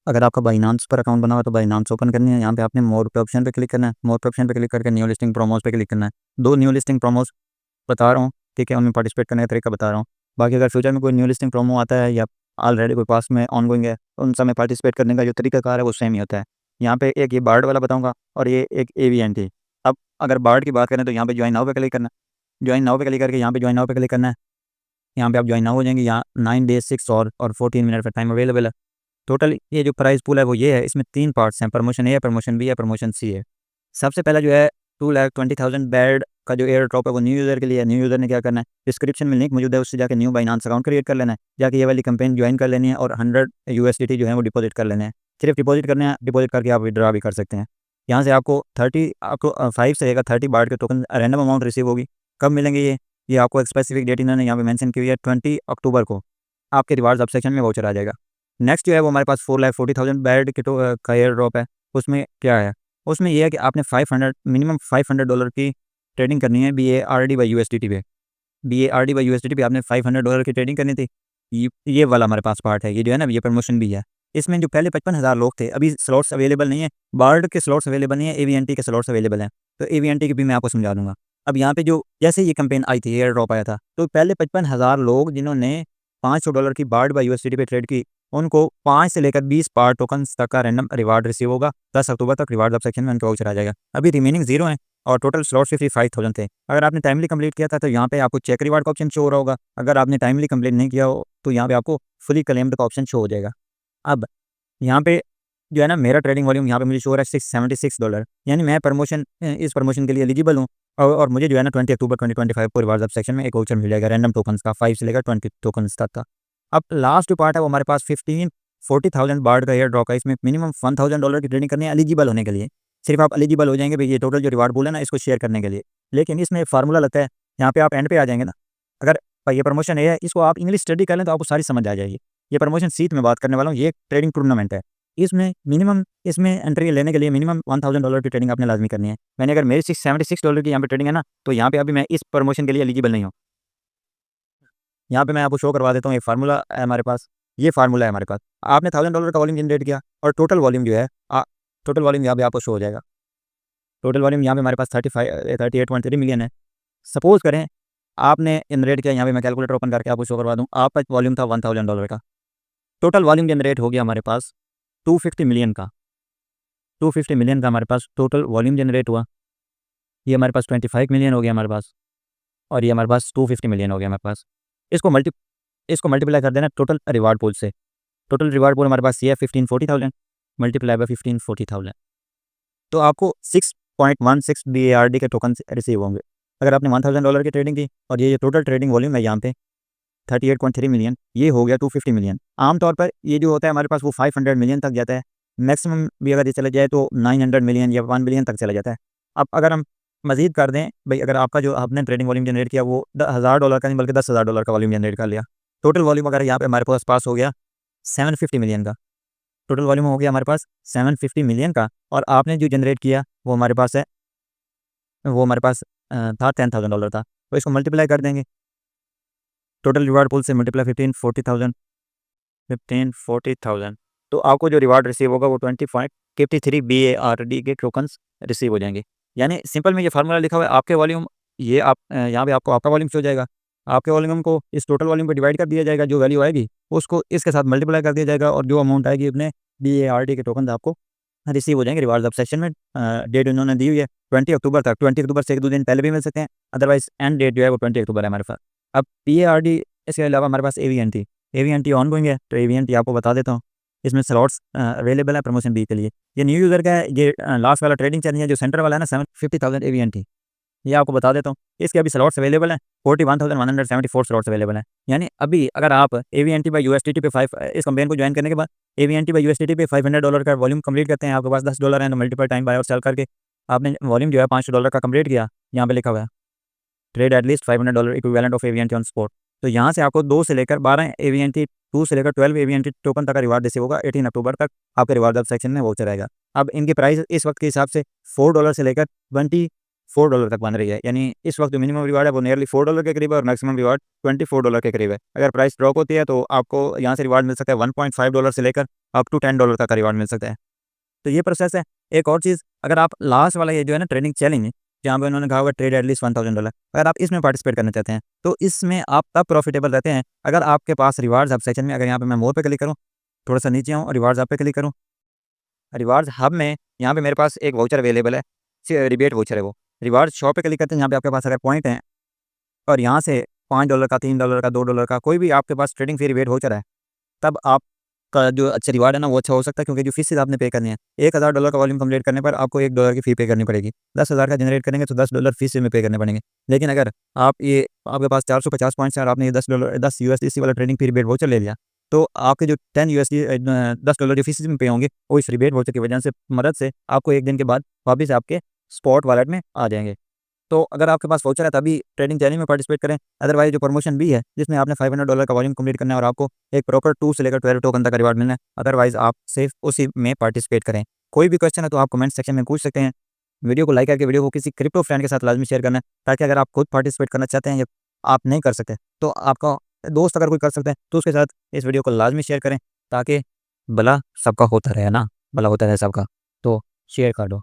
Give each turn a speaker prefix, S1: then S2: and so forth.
S1: अगर आपका बाइनांस पर अकाउंट बना हुआ है तो बाइनांस ओपन करनी है। यहाँ पे आपने मोर पे ऑप्शन पे क्लिक करना है। मोर पे ऑप्शन पे क्लिक करके न्यू लिस्टिंग प्रोमोस पे क्लिक करना है। 2 न्यू लिस्टिंग प्रोमोस बता रहा हूँ, ठीक है, उनमें पार्टिसिपेट करने का तरीका बता रहा हूँ। बाकी अगर फ्यूचर में कोई न्यू लिस्टिंग प्रोमो आता है या ऑलरेडी कोई पास में ऑनगोइंग है, तो उन सब में पार्टिसिपेट करने का जो तरीकाकार है वो सेम ही होता है। यहाँ पे एक ये बार्ड वाला बताऊँगा और ये एक AVNT। अब अगर बार्ड की बात करें तो यहाँ पे ज्वाइन नाउ पे क्लिक करना है। ज्वाइन नाउ पे क्लिक करके यहाँ पे ज्वाइन नाउ पे क्लिक करना है। यहाँ पे आप ज्वाइन नाउ हो जाएंगे। यहाँ 9 डेज 6 और 14 मिनट का टाइम अवेलेबल है। टोटल ये जो प्राइस पूल है वो ये है। इसमें 3 पार्ट्स हैं, प्रमोशन ए है, प्रमोशन बी है, प्रमोशन सी है। सबसे पहला जो है 2,20,000 बैड का जो एयर ड्रॉप है वो न्यू यूज़र के लिए है। न्यू यूज़र ने क्या करना है, डिस्क्रिप्शन में लिंक मौजूद है, उससे जाकर न्यू बाइनांस अकाउंट क्रिएट कर लेना है। जाके ये वाली कैंपेन ज्वाइन कर लेनी है और 100 USDT जो है वो डिपॉजिट कर लेने हैं। सिर्फ डिपॉजिट करने हैं, डिपॉजिट करके आप विड्रा भी कर सकते हैं। यहाँ से आपको 5 से लेकर 30 बार्ड के टोकन रैंडम अमाउंट रिसीव होगी। कब मिलेंगे ये आपको एक स्पेसिफिक डेट इन्होंने यहाँ पे मेंशन की हुई है, 20 अक्टूबर को आपके रिवार्ड्स अब सेक्शन में वाउचर आ जाएगा। नेक्स्ट जो है वो हमारे पास 4,40,000 बैड के का एयर ड्रॉप है। उसमें क्या है, उसमें ये है कि आपने 500 मिनिमम $500 की ट्रेडिंग करनी है BARD बाई USDT पे। BARD बाई USDT पे आपने $500 की ट्रेडिंग करनी थी। ये वाला हमारे पास पार्ट है, ये जो है ना, ये प्रमोशन भी है। इसमें जो पहले 55,000 लोग थे, अभी स्लॉट्स अवेलेबल नहीं है। बार्ड के स्लॉट्स अवेलेबल नहीं है, AVNT के स्लॉट्स अवेलेबल हैं। तो AVNT की भी मैं आपको समझा दूंगा। अब यहाँ पे जो जैसे ये कैंपेन आई थी, एयर ड्रॉप आया था, तो पहले 55,000 लोग जिन्होंने $500 की बार्ड बाई USDT पे ट्रेड की, उनको 5 से लेकर 20 पार टोकन्स तक का रैंडम रिवार्ड रिसीव होगा। 10 अक्टूबर तक रिवार्ड अब सेक्शन में उनका वाउचर आ जाएगा। अभी रिमेनिंग 0 है और टोटल स्लॉट 55,000 थे। अगर आपने टाइमली कंप्लीट किया था तो यहाँ पे आपको चेक रिवार्ड का ऑप्शन शो हो रहा होगा। अगर आपने टाइमली कंप्लीट नहीं किया हो तो यहाँ पे आपको फुली क्लेम्ड का ऑप्शन शो हो जाएगा। अब यहाँ पे जो है ना, मेरा ट्रेडिंग वॉल्यूम यहाँ पे मुझे शो हो रहा है $676, यानी मैं इस प्रमोशन के लिए एलिजिबल हूँ। और मुझे जो है ना 20 अक्टूबर 2025 को रिवार्ड्स सेक्शन में एक वाउचर मिल जाएगा रैंडम टोकन्स का, 5 से लेकर 20 टोकन्स तक का। अब लास्ट जो पार्ट है वो हमारे पास 40,000 बार्ड का एयर ड्रॉप है। इसमें मिनिमम $1,000 की ट्रेडिंग करनी है एलिजिबल होने के लिए। सिर्फ आप एलिजिबल हो जाएंगे भाई ये टोटल जो रिवार्ड पूल है ना, इसको शेयर करने के लिए। लेकिन इसमें एक फार्मूला लगता है, यहाँ पे आप एंड पे आ जाएंगे ना। अगर भाई ये प्रमोशन है, इसको आप इंग्लिश स्टडी कर लें तो आपको सारी समझ आ जाएगी। ये प्रमोशन सीट में बात करने वाला हूँ, ये ट्रेडिंग टूर्नामेंट है। इसमें एंट्री लेने के लिए मिनिमम $1,000 की ट्रेडिंग आपने लाजमी करनी है। मैंने अगर मेरी $676 की यहाँ पे ट्रेडिंग है ना, तो यहाँ पे अभी मैं इस प्रमोशन के लिए एलिजिबल नहीं हूँ। यहाँ पे मैं आपको शो करवा देता हूँ, एक फार्मूला है हमारे पास। ये फार्मूला है हमारे पास। आपने $1,000 का वॉल्यूम जनरेट किया और टोटल वॉल्यूम जो है टोटल वॉल्यूम यहाँ पे आपको शो हो जाएगा। टोटल वॉल्यूम यहाँ पे हमारे पास 38.3 मिलियन है। सपोज करें आपने जनरेट किया, यहाँ पे मैं कैलकुलेटर ओपन करके आपको शो करवा दूँ, आपका वॉल्यूम था $1,000 का। टोटल वॉल्यूम जनरेट हो गया हमारे पास 250 मिलियन का। 250 मिलियन का हमारे पास टोटल वॉल्यूम जनरेट हुआ। ये हमारे पास 25 मिलियन हो गया हमारे पास, और ये हमारे पास 250 मिलियन हो गया हमारे पास। इसको मल्टी इसको मल्टीप्लाई कर देना टोटल रिवार्ड पूल से। टोटल रिवार्ड पूल हमारे पास ये है 1540,000 मल्टीप्लाई बाय 1540,000, तो आपको 6.16 BARD के टोकन रिसीव होंगे। अगर आपने $1,000 की ट्रेडिंग की और ये टोटल ट्रेडिंग वॉल्यूम है यहाँ पे 38.3 मिलियन, ये हो गया 250 मिलियन। आमतौर पर ये जो होता है हमारे पास वो 500 मिलियन तक जाता है। मैक्सिमम भी अगर ये चला जाए तो 900 मिलियन या 1 बिलियन तक चला जाता है। अब अगर हम मज़ीद कर दें भाई, अगर आपका जो आपने ट्रेडिंग वॉल्यूम जनरेट किया वो $1,000 का नहीं बल्कि $10,000 का वॉल्यूम जनरेट कर लिया, टोटल वॉल्यूम अगर यहाँ पे हमारे पास हो गया 750 मिलियन का। टोटल वॉल्यूम हो गया हमारे पास 750 मिलियन का, और आपने जो जनरेट किया वो हमारे पास था $10,000 था। तो इसको मल्टीप्लाई कर देंगे टोटल रिवार्ड पूल से, मल्टीप्लाई 1540,000, तो आपको जो रिवार्ड रिसीव होगा वो 20.53 BARD के टोकन्स रिसीव हो जाएंगे। यानी सिंपल में ये फार्मूला लिखा हुआ है, आपके वॉल्यूम ये आप यहाँ पे आपको आपका वॉल्यूम शो हो जाएगा। आपके वॉल्यूम को इस टोटल वॉल्यूम पे डिवाइड कर दिया जाएगा, जो वैल्यू आएगी उसको इसके साथ मल्टीप्लाई कर दिया जाएगा, और जो अमाउंट आएगी अपने BARD के टोकन आपको रिसीव हो जाएंगे रिवार्ड सेक्शन में। डेट उन्होंने दी हुई है 20 अक्टूबर तक। 20 अक्टूबर से 1-2 दिन पहले भी मिल सकते हैं, अदरवाइज एंड डेट जो है वो 20 अक्टूबर है हमारे पास। अब BARD, इसके अलावा हमारे पास AVNT ऑन गोइंग है, तो AVNT आपको बता देता हूँ। इसमें स्लॉट्स अवेलेबल है प्रमोशन बी के लिए। ये न्यू यूज़र का है, ये लास्ट वाला ट्रेडिंग चल रही है जो सेंटर वाला है ना, 750,000 AVNT, ये आपको बता देता हूँ। इसके अभी स्लॉट्स अवेलेबल हैं, 41,174 स्लॉट्स अवेलेबल हैं। यानी अभी अगर आप AVNT बाई USDT पे इस कंपेन को ज्वाइन करने के बाद AVNT बाई USDT पे $500 का वॉल्यूम कंप्लीट करते हैं, आपके पास $10 है, तो मल्टीपल टाइम बाय और सेल करके आपने वॉल्यूम जो है $500 का कंप्लीट किया। यहाँ पे लिखा हुआ है trade at least $500 equivalent of AVNT on spot. तो यहाँ से आपको 2 से लेकर 12 AVNT, 2 से लेकर 12 AVNT टोकन तक का रिवार्ड रिसीव होगा। 18 अक्टूबर तक आपके रिवार्ड सेक्शन में वाउचर रहेगा। अब इनकी प्राइस इस वक्त के हिसाब से $4 से लेकर $4 तक बन रही है। यानी इस वक्त जो मिनिमम रिवार्ड है वो नियरली $4 के करीब है और मैक्सिमम रिवार्ड $24 के करीब है। अगर प्राइस ड्रॉप होती है तो आपको यहाँ से रिवार्ड मिल सकता है $1.5 से लेकर अप टू $10 तक का रिवार्ड मिल सकता है। तो ये प्रोसेस है। एक और चीज़, अगर आप लास्ट वाला ये जो है ना ट्रेडिंग चैलेंज, जहाँ पे उन्होंने कहा हुआ ट्रेड एटलीस्ट $1000, अगर आप इसमें पार्टिसिपेट करना चाहते हैं तो इसमें आप तब प्रॉफिटेबल रहते हैं अगर आपके पास रिवार्ड्स हब सेक्शन में, अगर यहाँ पे मैं मोर पे क्लिक करूँ, थोड़ा सा नीचे आऊँ और रिवार्ड्स हब पे क्लिक करूँ, रिवार्ड्स हब में यहाँ पे मेरे पास एक वाउचर अवेलेबल है, रिबेट वाउचर है वो। रिवार्ड्स शॉप पे क्लिक करते हैं, यहाँ पे आपके पास अगर पॉइंट हैं और यहाँ से $5 का, $3 का, $2 का कोई भी आपके पास ट्रेडिंग फी रिबेट वाउचर है, तब आपका जो अच्छा रिवार्ड है ना वो अच्छा हो सकता है, क्योंकि जो फीसेस आपने पे करनी है, $1000 का वॉल्यूम कंप्लीट करने पर आपको $1 की फ़ी पे करनी पड़ेगी। 10,000 का जनरेट करेंगे तो $10 फीस में पे करने पड़ेंगे। लेकिन अगर आप ये आपके पास 450 पॉइंट्स हैं और आपने ये $10 यूएसडीसी वाला ट्रेडिंग फी रिबेट वाउचर ले लिया, तो आपके जो 10 यूएसडी $10 जो फीसेस में पे होंगे वो इस रिबेट वाउचर की वजह से मदद से आपको 1 दिन के बाद वापस आपके स्पॉट वॉलेट में आ जाएँगे। तो अगर आपके पास वाउचर है तभी ट्रेडिंग चैलेंज में पार्टिसिपेट करें। अदरवाइज़ जो प्रमोशन भी है जिसमें आपने $500 का वॉल्यूम कंप्लीट करना है और आपको एक प्रॉपर 2 से लेकर 12 टोकन तक का रिवार्ड मिलना है, अदरवाइज़ आप सिर्फ उसी में पार्टिसिपेट करें। कोई भी क्वेश्चन है तो आप कमेंट सेक्शन में पूछ सकते हैं। वीडियो को लाइक करके वीडियो को किसी क्रिप्टो फ्रेंड के साथ लाज़मी शेयर करना है, ताकि अगर आप खुद पार्टिसिपेट करना चाहते हैं या आप नहीं कर सकते तो आपका दोस्त अगर कोई कर सकता है तो उसके साथ इस वीडियो को लाज़मी शेयर करें, ताकि भला सबका होता रहे ना, भला होता रहे सबका। तो शेयर कर दो।